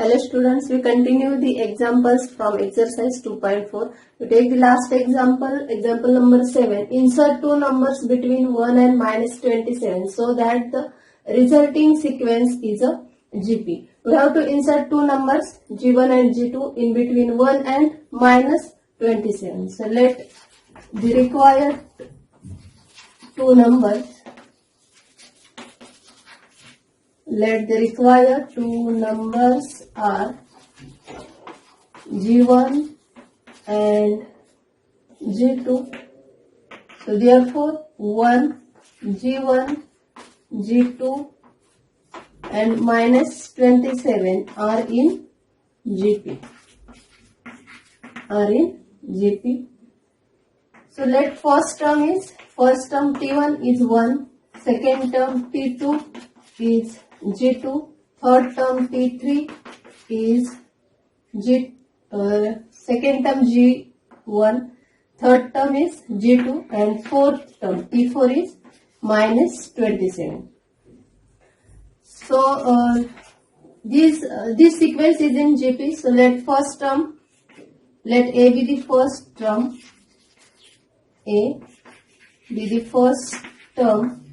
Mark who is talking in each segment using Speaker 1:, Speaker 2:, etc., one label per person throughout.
Speaker 1: Hello students, we continue the examples from exercise 2.4. We take the last example, example number 7. Insert two numbers between 1 and minus 27 so that the resulting sequence is a GP. We have to insert two numbers G1 and G2 in between 1 and minus 27. So let the required two numbers Let the required two numbers are G1 and G2. So therefore 1 G1, G2 and minus 27 are in GP. So let first term T1 is 1, second term T2 is G2, third term T3 is second term G1, third term is G2 and fourth term T4 is minus 27. So this sequence is in GP. So let A be the first term, A be the first term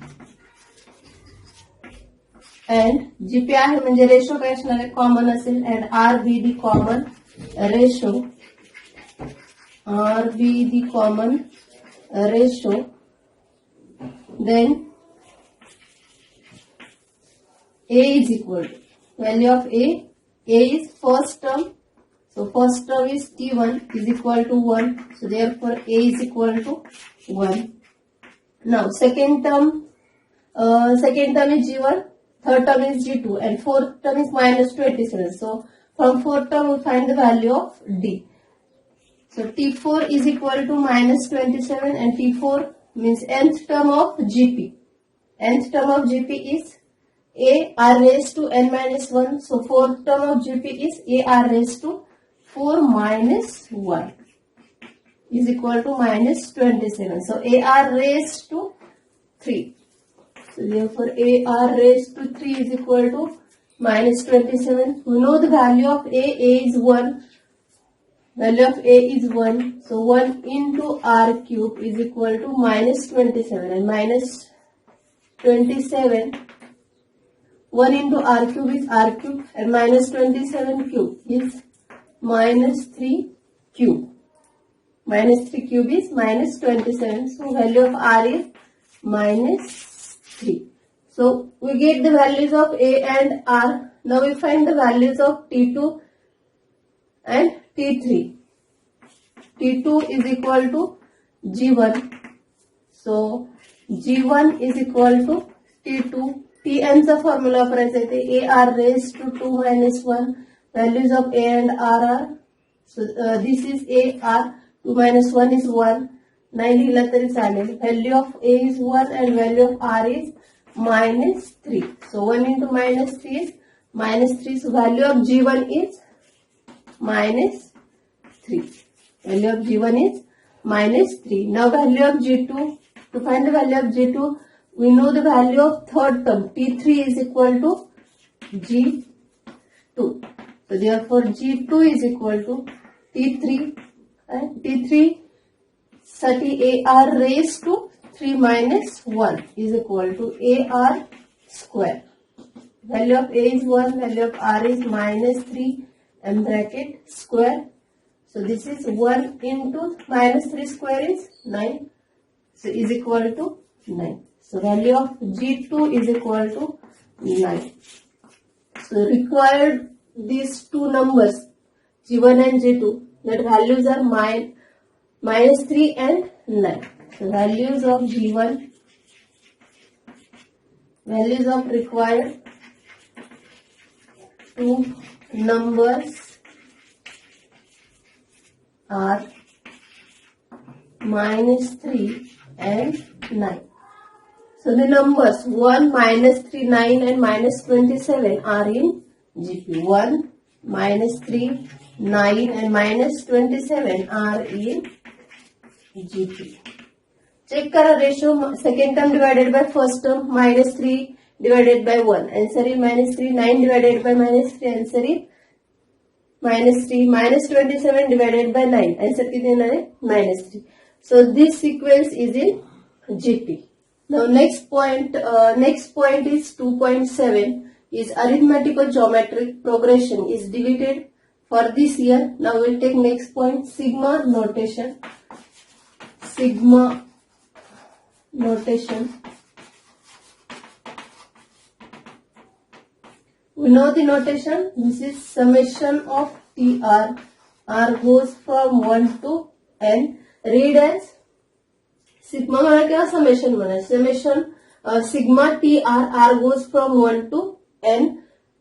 Speaker 1: and GP आहे म्हणजे ratio काय असणार आहे common असेल and R be the common ratio, then A is equal to value of A is first term, so first term is T1 is equal to 1, so therefore A is equal to 1. Now second term is G1, third term is G2 and fourth term is minus 27. So from fourth term we find the value of D. So T4 is equal to minus 27 and T4 means nth term of GP. Nth term of GP is A R raised to n minus 1. So fourth term of GP is A R raised to 4 minus 1 is equal to minus 27. So A R raised to 3. So therefore A R raised to 3 is equal to minus 27. We know the value of A is 1. Value of A is 1. So 1 into R cube is equal to minus 27 and minus 27. 1 into R cube is R cube and minus 27 cube is minus 3 cube. Minus 3 cube is minus 27. So value of R is minus 3. So we get the values of A and R. Now we find the values of T2 and T3. T2 is equal to G1. So G1 is equal to T2. Tn चा formula वापरायचा आहे ते A R raised to 2 minus 1. Values of A and R are, so this is A R, 2 minus 1 is 1. 9 लिहिला तरी चालेल. Value of A is 1 and value of R is minus 3. So 1 into minus 3 is minus 3. So value of G1 is minus 3. Value of G1 is minus 3. Now value of G2. To find the value of G2, we know the value of third term. T3 is equal to G2. So therefore G2 is equal to T3 and T3 30 AR raised to 3 minus 1 is equal to AR square. Value of A is 1, value of R is minus 3 and bracket square. So this is 1 into minus 3 square is 9. So is equal to 9. So value of G2 is equal to 9. So required these two numbers G1 and G2, that values are minus 3 and 9. So values of G1, values of required two numbers are minus 3 and 9. So the numbers 1, minus 3, 9 and minus 27 are in GP. 1, minus 3, 9 and minus 27 are in GP. Check करा ratio, second term divided by first term, minus 3 divided by 1. Answer is minus 3. 9 divided by minus 3. Answer is -3 -27 divided by 9 answer किती येणार आहे -3. So this sequence is in GP. Now next point is 2.7 is arithmetical geometric progression is deleted for this year. Now we'll take next point, sigma notation. We know the notation. This is summation of TR. R goes from 1 to n. Read as sigma म्हणा किंवा summation म्हणा. Summation sigma TR. R goes from 1 to n.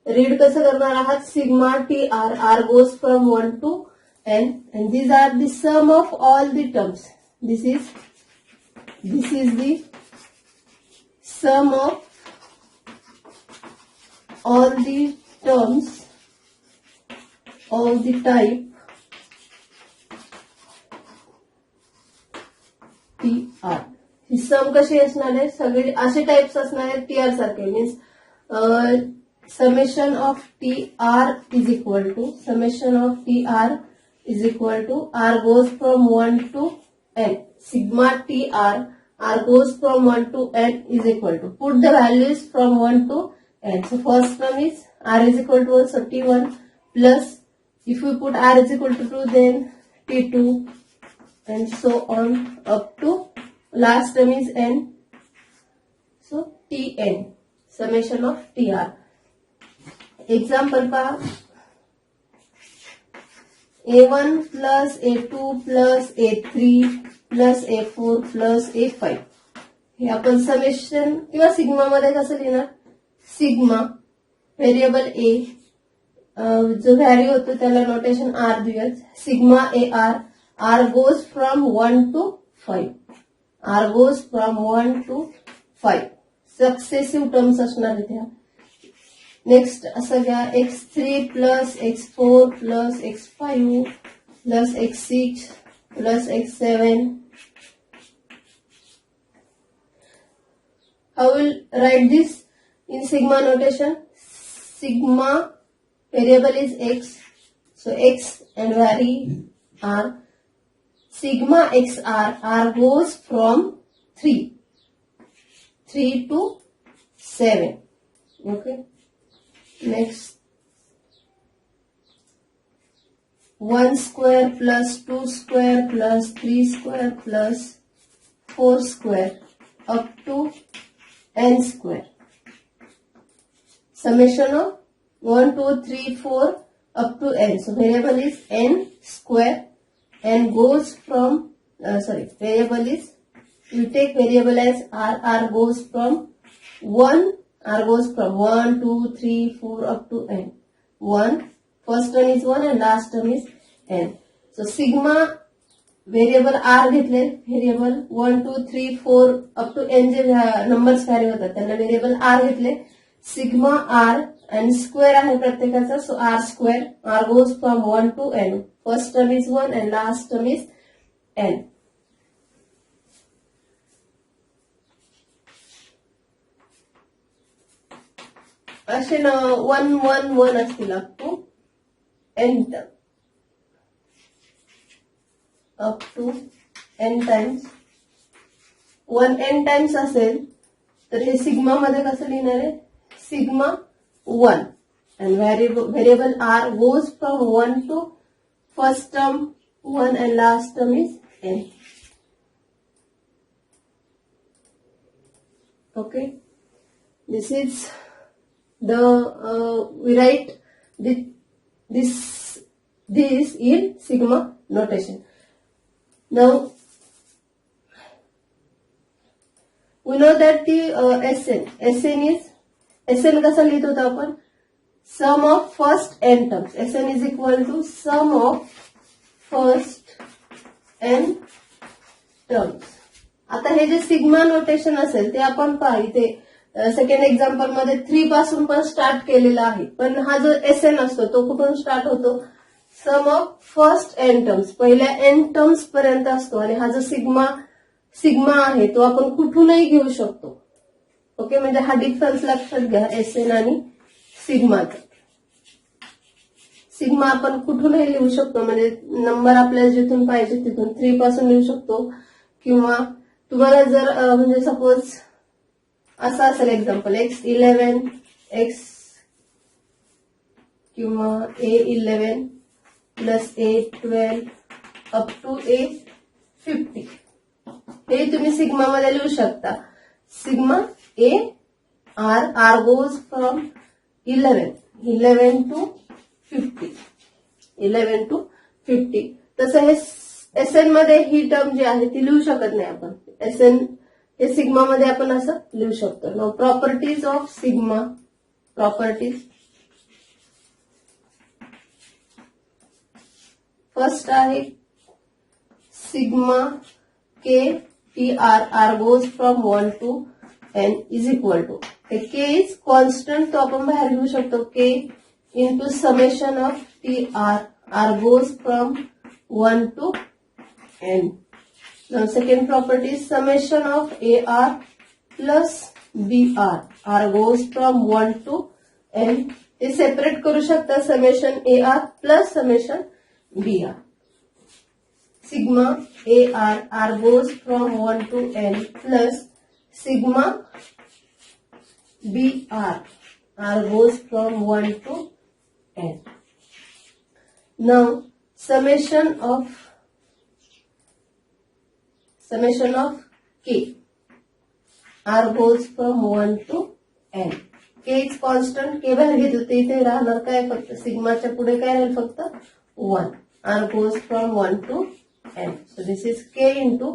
Speaker 1: Read कसं करणार आहात? Sigma TR. R goes from 1 to n. And these are the sum of all the terms. This is the sum of all the terms, all the type TR. ही सम कशी असणार आहे? सगळे असे types असणार आहेत TR सारखे. Means summation of TR is equal to R goes from 1 to n. Sigma TR, R goes from 1 to n is equal to, put the values from 1 to n. So first term is R is equal to 1, so T1 plus, if we put R is equal to 2, then T2 and so on up to last term is n. So Tn, summation of TR. Example पहा, A1 plus A2 plus A3 plus A4 plus A5. हे आपण summation किंवा sigma मध्ये कसं लिहिणार? Sigma variable ए जो value होतो त्याला notation r देऊयात. Sigma a r. R goes from 1 to 5. R goes from 1 to 5. Successive terms असणार इथे. नेक्स्ट असं घ्या, x3 plus x4 plus x5 plus x6 plus x7. How will write this in sigma notation? Sigma variable is x, so x and vary r. Sigma xr, r goes from 3 to 7. Okay. Next, 1 square plus 2 square plus 3 square plus 4 square up to n square. Summation of 1, 2, 3, 4 up to n. So variable is n square and goes from, variable is, you take variable as r. R goes from 1, R goes from 1, 2, 3, 4 up to n. 1, first term is 1 and last term is n. So sigma variable r घेतले, variable 1, 2, 3, 4 up to n जे numbers vary होतात त्यांना variable r घेतले. Sigma r and square आहे प्रत्येकाचा, so r square. R goes from 1 to n. First term is 1 and last term is n. असे 1, 1, 1 असतील up to n term, up to n times. 1 n times असेल तर हे sigma मध्ये कसं लिहिणार आहे? Sigma 1 and variable r goes from 1 to first term 1 and last term is n. Okay, this is the we write this in sigma notation. Now we know that the SN कसा लिहित होता आपण? Sum of first n terms. SN is equal to sum of first n terms. आता हे जे sigma notation असेल ते आपण पहा इथे सेकंड एक्झाम्पल मध्ये 3 पासून पण स्टार्ट केलेला आहे, पण हा जो SN असतो तो कुठून स्टार्ट होतो? सम ऑफ फर्स्ट n टर्म्स, पहिल्या n टर्म्स पर्यंत असतो. आणि हा जो सिग्मा आहे तो आपण कुठूनही घेऊ शकतो. ओके, म्हणजे हा डिफरन्स लक्षात घ्या SN आणि सिग्माचा. सिग्मा आपण कुठूनही लिहू शकतो, म्हणजे नंबर आपल्याला जिथून पाहिजे तिथून 3 पासून लिहू शकतो, किंवा तुम्हाला जर म्हणजे सपोज असं असेल एक्झाम्पल x11 x किंवा a11 plus a12 up to a50 हे तुम्ही सिग्मा मध्ये लिहू शकता. Sigma a r goes from 11 to 50 11 to 50. तसं हे SN मध्ये ही टर्म जी आहे ती लिहू शकत नाही आपण. SN हे सिग्मा मध्ये आपण असं लिहू शकतो. Now properties of sigma. Properties first आहे sigma k r goes from 1 to n is equal to, k is constant तो आपण बाहेर घेऊ शकतो, k into summation of r goes from 1 to n. Now second property is summation of ar plus br, r goes from 1 to n. हे separate करू शकता summation ar plus summation br. Sigma ar, r goes from 1 to n plus sigma br, r goes from 1 to n. Now summation of k, r goes from 1 to n. k is constant, k बाहेर घेतलं तर इथे राहणार काय, फक्त सिग्माच्या पुढे काय राहील, फक्त 1. r goes from 1 to n. So this is k into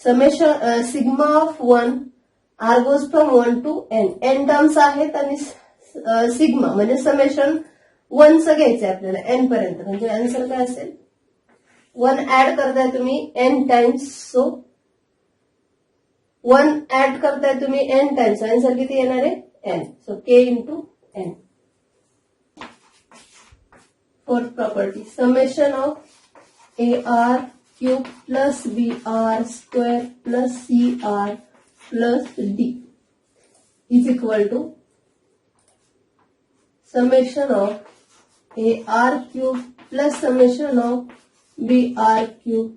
Speaker 1: summation sigma of 1, r goes from 1 to n. n terms आहेत आणि सिग्मा म्हणजे समेशन 1 चं घ्यायचंय आपल्याला n पर्यंत, म्हणजे आन्सर काय असेल, 1 ऍड करताय तुम्ही n टाइम्स, सो 1 ऍड करताय तुम्ही n टाइम्स, आन्सर किती येणार आहे, n. So k into n. Fourth property summation of ar cube plus br square plus cr plus d is equal to summation of ar cube plus summation of br cube,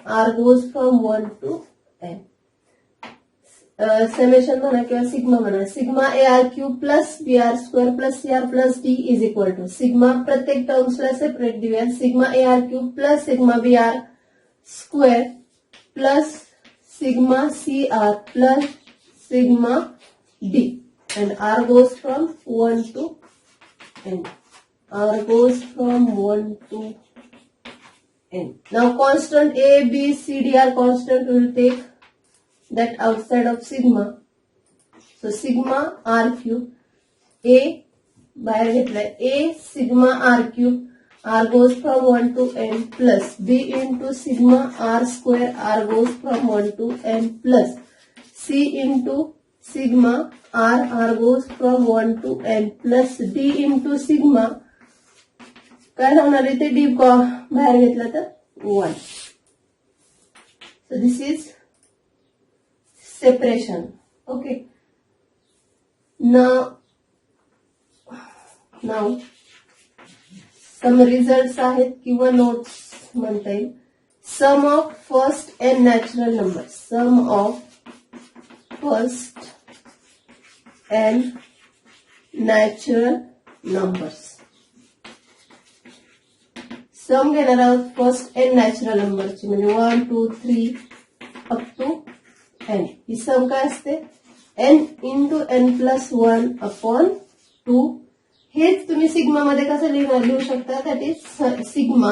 Speaker 1: r goes from 1 to n. Summation म्हणा किंवा sigma म्हणा, sigma ar cube plus br square plus cr plus d is equal to, sigma प्रत्येक टर्म्सला separate देऊया, sigma ar cube plus sigma br square plus sigma cr plus sigma d, and r goes from 1 to n. r goes from 1 to n. Now constant a, b, c, d are constant. We will take that outside of sigma. So sigma r cube, a बाहेर घेतलाय, a sigma r cube, r goes from 1 to n plus b into sigma r square, r goes from 1 to n plus c into sigma r goes from 1 to n plus d into sigma, काय होणार आहे ते d बाहेर घेतला तर 1. So this is separation. Okay. Now some results आहेत किंवा notes म्हणता येईल. Sum of first n natural number, sum of first n natural numbers. Sum घेणार आहोत फर्स्ट एन नॅचरल नंबरची, म्हणजे 1 2 3 अप टू एन. ही सम काय असते, N into N plus 1 upon 2. हेच तुम्ही सिग्मा मध्ये कसं लिहू शकता, दॅट इज सिग्मा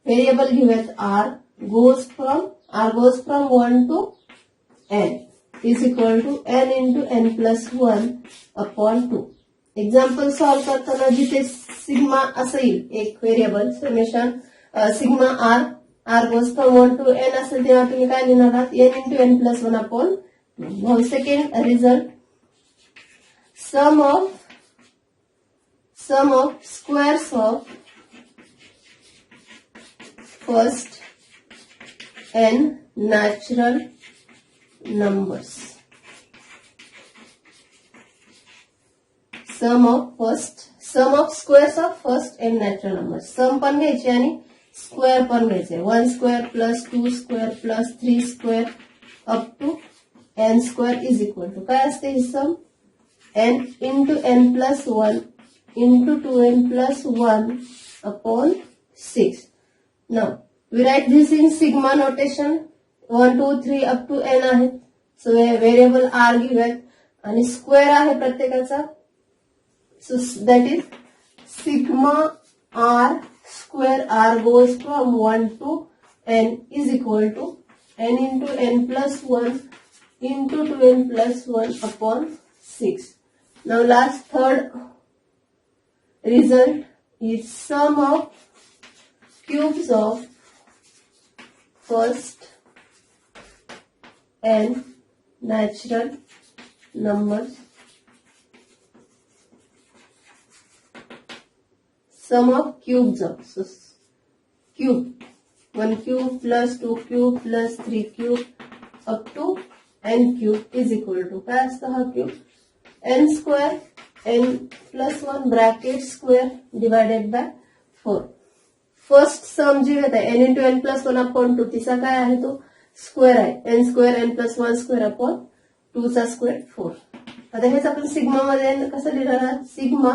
Speaker 1: व्हेरिएबल घेऊयात r goes from 1 to n is equal to n into n plus 1 upon 2. Example solve करताना जिथे सिग्मा असं येईल एक variable, summation sigma r goes from 1 to n असेल तेव्हा तुम्ही काय लिहिणार आहात, n into n plus 1 upon 2. Now second result, sum of squares of first n natural numbers. Sum of first sum of squares of first n natural number. Sum पण घ्यायचे आणि square पण घ्यायचे. 1 square plus 2 square plus 3 square up to n square is equal to काय असते ही सम? N into N plus 1 into 2n plus 1 upon 6. Now we write this in sigma notation. 1 2 3 up to n आहेत. So variable r घेऊयात आणि square आहे प्रत्येकाचा. So that is sigma R square r goes from 1 to n is equal to n into n plus 1 into 2n plus 1 upon 6. Now last third result is sum of cubes of first n natural numbers. Sum of cubes of, so cube 1 cube plus 2 cube plus 3 cube up to n cube is equal to काय असतं हा cube? n square n plus 1 bracket square divided by 4. First सम जी येत आहे n into n plus 1 upon 2 तिचा काय आहे तो square आहे. n square n plus 1 square upon 2 चा स्क्वेअर 4. आता हेच आपण सिग्मा मध्ये कसं लिहिणार? सिग्मा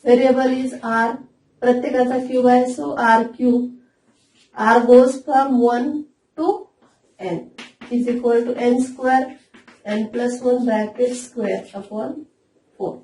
Speaker 1: व्हेरिएबल इज आर, प्रत्येकाचा क्यूब आहे. So r cube r goes from 1 to n is equal to n square n plus 1 bracket square upon 4.